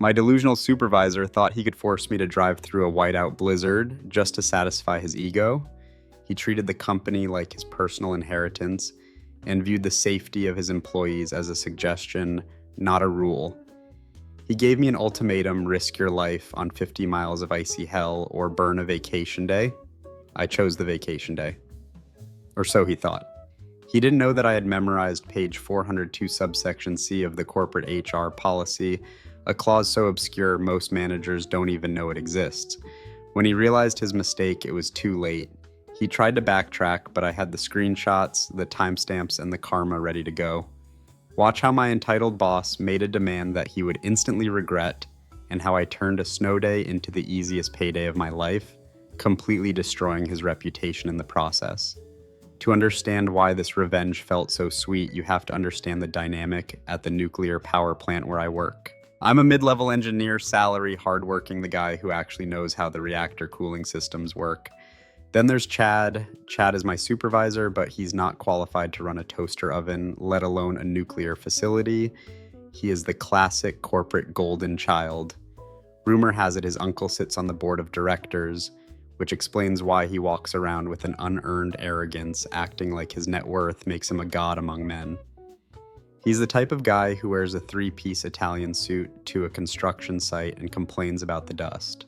My delusional supervisor thought he could force me to drive through a whiteout blizzard just to satisfy his ego. He treated the company like his personal inheritance and viewed the safety of his employees as a suggestion, not a rule. He gave me an ultimatum: risk your life on 50 miles of icy hell or burn a vacation day. I chose the vacation day. Or so he thought. He didn't know that I had memorized page 402 subsection C of the corporate HR policy, a clause so obscure most managers don't even know it exists. When he realized his mistake, it was too late. He tried to backtrack, but I had the screenshots, the timestamps, and the karma ready to go. Watch how my entitled boss made a demand that he would instantly regret, and how I turned a snow day into the easiest payday of my life, completely destroying his reputation in the process. To understand why this revenge felt so sweet, you have to understand the dynamic at the nuclear power plant where I work. I'm a mid-level engineer, salary, hardworking, the guy who actually knows how the reactor cooling systems work. Then there's Chad. Chad is my supervisor, but he's not qualified to run a toaster oven, let alone a nuclear facility. He is the classic corporate golden child. Rumor has it his uncle sits on the board of directors, which explains why he walks around with an unearned arrogance, acting like his net worth makes him a god among men. He's the type of guy who wears a three-piece Italian suit to a construction site and complains about the dust.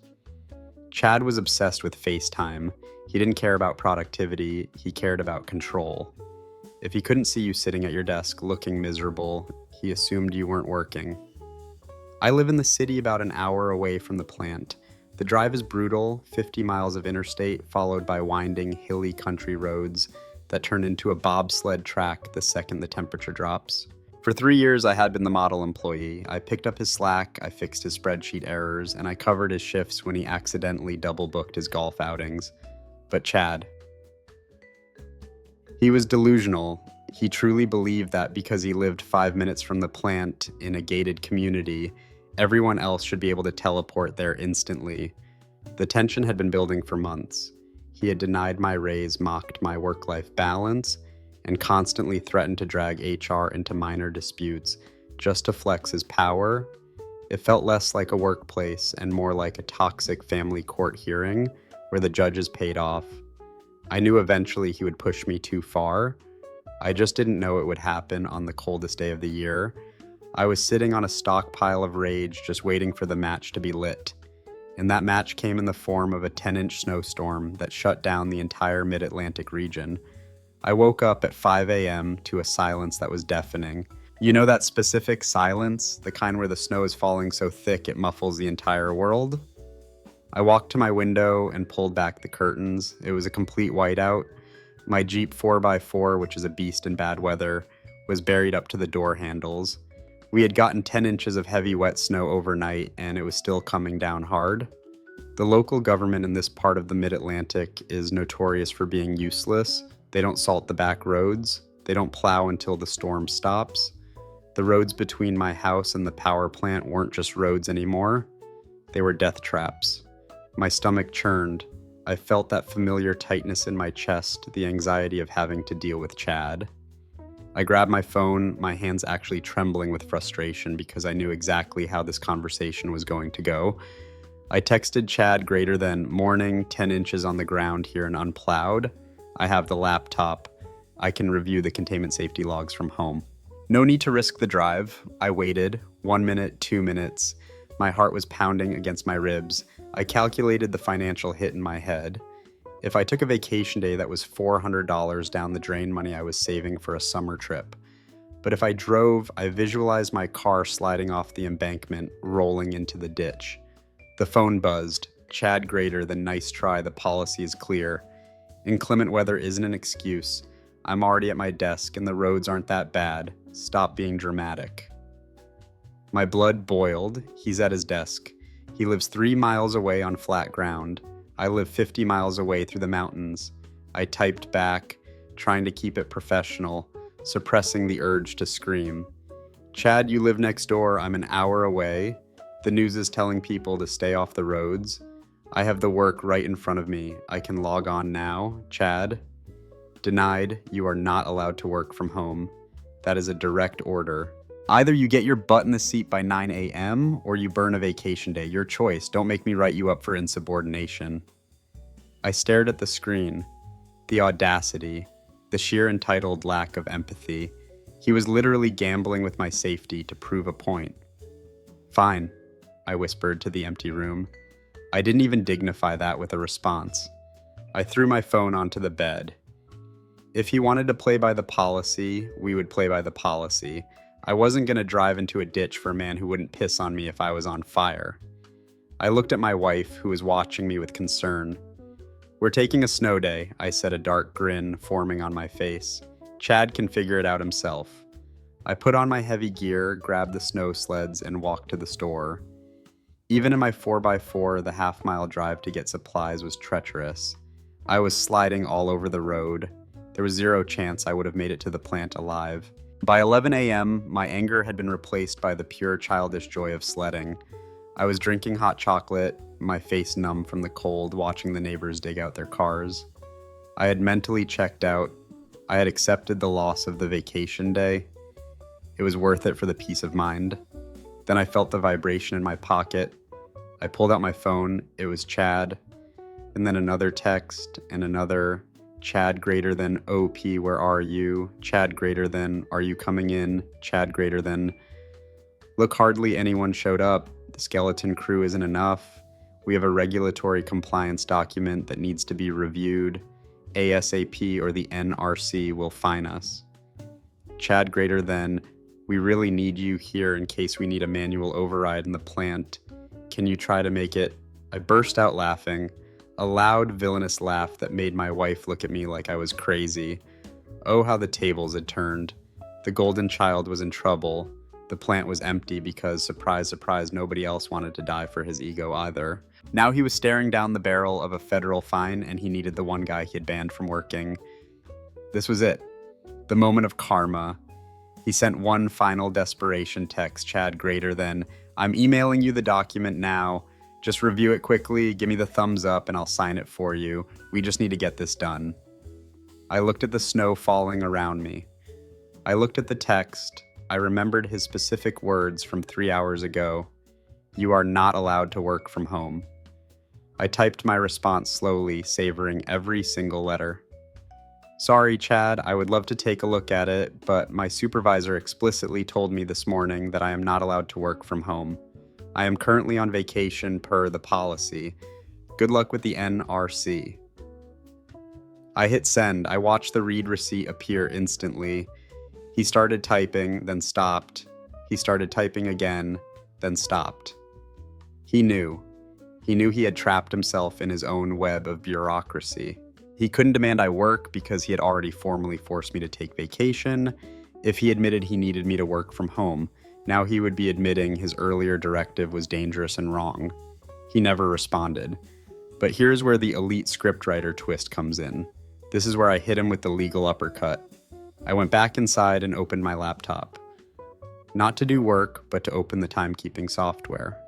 Chad was obsessed with FaceTime. He didn't care about productivity, he cared about control. If he couldn't see you sitting at your desk looking miserable, he assumed you weren't working. I live in the city about an hour away from the plant. The drive is brutal, 50 miles of interstate followed by winding, hilly country roads that turn into a bobsled track the second the temperature drops. For 3 years, I had been the model employee. I picked up his slack, I fixed his spreadsheet errors, and I covered his shifts when he accidentally double-booked his golf outings. But Chad. He was delusional. He truly believed that because he lived 5 minutes from the plant in a gated community, everyone else should be able to teleport there instantly. The tension had been building for months. He had denied my raise, mocked my work-life balance, and constantly threatened to drag HR into minor disputes just to flex his power. It felt less like a workplace and more like a toxic family court hearing where the judges paid off. I knew eventually he would push me too far. I just didn't know it would happen on the coldest day of the year. I was sitting on a stockpile of rage, just waiting for the match to be lit. And that match came in the form of a 10-inch snowstorm that shut down the entire mid-Atlantic region. I woke up at 5 a.m. to a silence that was deafening. You know that specific silence, the kind where the snow is falling so thick it muffles the entire world? I walked to my window and pulled back the curtains. It was a complete whiteout. My Jeep 4x4, which is a beast in bad weather, was buried up to the door handles. We had gotten 10 inches of heavy wet snow overnight, and it was still coming down hard. The local government in this part of the mid-Atlantic is notorious for being useless. They don't salt the back roads. They don't plow until the storm stops. The roads between my house and the power plant weren't just roads anymore. They were death traps. My stomach churned. I felt that familiar tightness in my chest, the anxiety of having to deal with Chad. I grabbed my phone, my hands actually trembling with frustration because I knew exactly how this conversation was going to go. I texted Chad greater than morning, 10 inches on the ground here and unplowed. I have the laptop. I can review the containment safety logs from home. No need to risk the drive. I waited. 1 minute, 2 minutes. My heart was pounding against my ribs. I calculated the financial hit in my head. If I took a vacation day, that was $400 down the drain, money I was saving for a summer trip. But if I drove, I visualized my car sliding off the embankment, rolling into the ditch. The phone buzzed. Chad greater than nice try, the policy is clear. Inclement weather isn't an excuse. I'm already at my desk and the roads aren't that bad. Stop being dramatic. My blood boiled. He's at his desk. He lives 3 miles away on flat ground. I live 50 miles away through the mountains. I typed back, trying to keep it professional, suppressing the urge to scream. Chad, you live next door. I'm an hour away. The news is telling people to stay off the roads. I have the work right in front of me. I can log on now. Chad. Denied. You are not allowed to work from home. That is a direct order. Either you get your butt in the seat by 9 a.m. or you burn a vacation day. Your choice. Don't make me write you up for insubordination. I stared at the screen. The audacity. The sheer entitled lack of empathy. He was literally gambling with my safety to prove a point. Fine, I whispered to the empty room. I didn't even dignify that with a response. I threw my phone onto the bed. If he wanted to play by the policy, we would play by the policy. I wasn't going to drive into a ditch for a man who wouldn't piss on me if I was on fire. I looked at my wife, who was watching me with concern. We're taking a snow day, I said, a dark grin forming on my face. Chad can figure it out himself. I put on my heavy gear, grabbed the snow sleds, and walked to the store. Even in my 4x4, the half-mile drive to get supplies was treacherous. I was sliding all over the road. There was zero chance I would have made it to the plant alive. By 11 a.m., my anger had been replaced by the pure childish joy of sledding. I was drinking hot chocolate, my face numb from the cold, watching the neighbors dig out their cars. I had mentally checked out. I had accepted the loss of the vacation day. It was worth it for the peace of mind. Then I felt the vibration in my pocket. I pulled out my phone. It was Chad. And then another text and another. Chad greater than OP, where are you? Chad greater than, are you coming in? Chad greater than, look, hardly anyone showed up. The skeleton crew isn't enough. We have a regulatory compliance document that needs to be reviewed. ASAP or the NRC will fine us. Chad greater than, we really need you here in case we need a manual override in the plant. Can you try to make it? I burst out laughing. A loud, villainous laugh that made my wife look at me like I was crazy. Oh, how the tables had turned. The golden child was in trouble. The plant was empty because, surprise, surprise, nobody else wanted to die for his ego either. Now he was staring down the barrel of a federal fine, and he needed the one guy he had banned from working. This was it. The moment of karma. He sent one final desperation text, Chad greater than, I'm emailing you the document now. Just review it quickly, give me the thumbs up, and I'll sign it for you. We just need to get this done. I looked at the snow falling around me. I looked at the text. I remembered his specific words from 3 hours ago. You are not allowed to work from home. I typed my response slowly, savoring every single letter. Sorry, Chad, I would love to take a look at it, but my supervisor explicitly told me this morning that I am not allowed to work from home. I am currently on vacation per the policy. Good luck with the NRC. I hit send. I watched the read receipt appear instantly. He started typing, then stopped. He started typing again, then stopped. He knew. He knew he had trapped himself in his own web of bureaucracy. He couldn't demand I work because he had already formally forced me to take vacation. If he admitted he needed me to work from home, now he would be admitting his earlier directive was dangerous and wrong. He never responded. But here's where the elite scriptwriter twist comes in. This is where I hit him with the legal uppercut. I went back inside and opened my laptop. Not to do work, but to open the timekeeping software.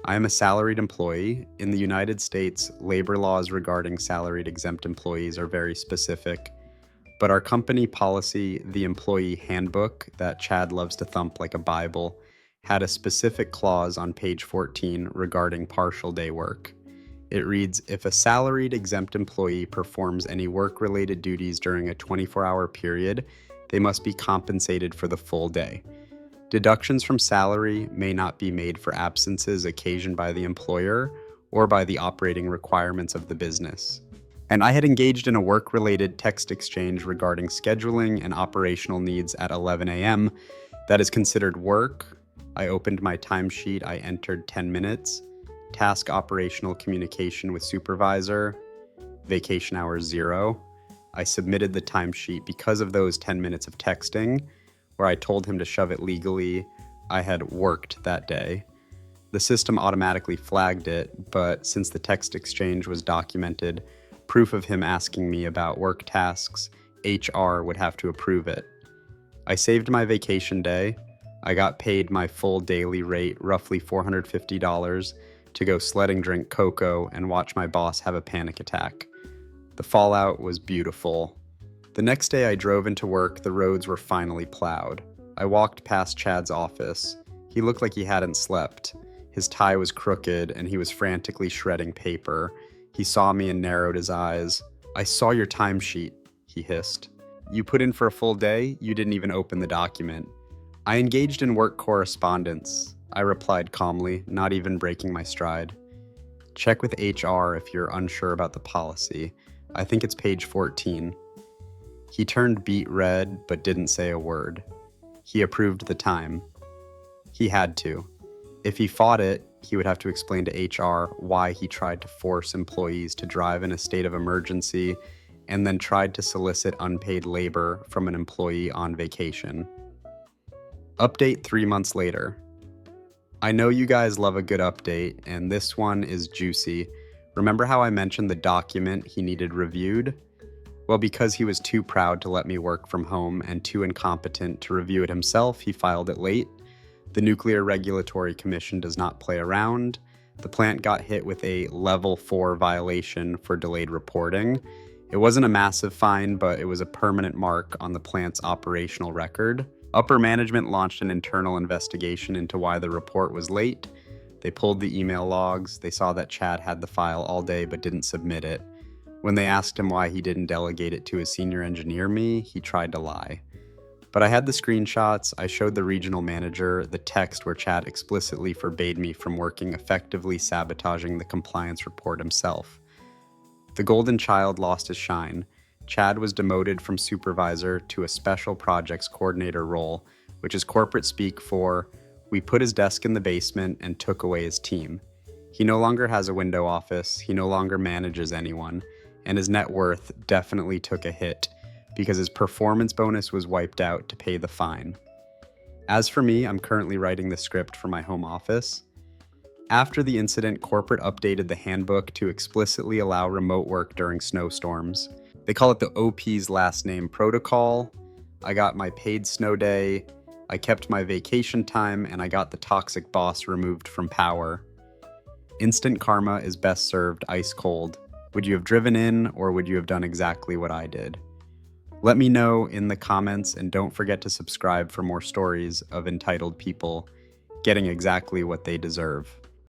I am a salaried employee. In the United States, labor laws regarding salaried exempt employees are very specific. But our company policy, the employee handbook that Chad loves to thump like a Bible, had a specific clause on page 14 regarding partial day work. It reads, if a salaried exempt employee performs any work-related duties during a 24-hour period, they must be compensated for the full day. Deductions from salary may not be made for absences occasioned by the employer or by the operating requirements of the business. And I had engaged in a work-related text exchange regarding scheduling and operational needs at 11 a.m. That is considered work. I opened my timesheet. I entered 10 minutes. Task operational communication with supervisor. Vacation hours 0. I submitted the timesheet because of those 10 minutes of texting, where I told him to shove it legally. I had worked that day. The system automatically flagged it, but since the text exchange was documented, proof of him asking me about work tasks, HR would have to approve it. I saved my vacation day. I got paid my full daily rate, roughly $450, to go sledding, drink cocoa, and watch my boss have a panic attack. The fallout was beautiful. The next day I drove into work. The roads were finally plowed. I walked past Chad's office. He looked like he hadn't slept. His tie was crooked, and he was frantically shredding paper. He saw me and narrowed his eyes. "I saw your timesheet," he hissed. "You put in for a full day? You didn't even open the document." "I engaged in work correspondence," I replied calmly, not even breaking my stride. "Check with HR if you're unsure about the policy. I think it's page 14. He turned beet red, but didn't say a word. He approved the time. He had to. If he fought it, he would have to explain to HR why he tried to force employees to drive in a state of emergency and then tried to solicit unpaid labor from an employee on vacation. Update 3 months later. I know you guys love a good update, and this one is juicy. Remember how I mentioned the document he needed reviewed? Well, because he was too proud to let me work from home and too incompetent to review it himself, he filed it late. The Nuclear Regulatory Commission does not play around. The plant got hit with a level 4 violation for delayed reporting. It wasn't a massive fine, but it was a permanent mark on the plant's operational record. Upper management launched an internal investigation into why the report was late. They pulled the email logs. They saw that Chad had the file all day but didn't submit it. When they asked him why he didn't delegate it to his senior engineer me, he tried to lie. But I had the screenshots. I showed the regional manager the text where Chad explicitly forbade me from working, effectively sabotaging the compliance report himself. The golden child lost his shine. Chad was demoted from supervisor to a special projects coordinator role, which is corporate speak for, we put his desk in the basement and took away his team. He no longer has a window office, he no longer manages anyone, and his net worth definitely took a hit because his performance bonus was wiped out to pay the fine. As for me, I'm currently writing the script for my home office. After the incident, corporate updated the handbook to explicitly allow remote work during snowstorms. They call it the OP's last name protocol. I got my paid snow day, I kept my vacation time, and I got the toxic boss removed from power. Instant karma is best served ice cold. Would you have driven in, or would you have done exactly what I did? Let me know in the comments, and don't forget to subscribe for more stories of entitled people getting exactly what they deserve.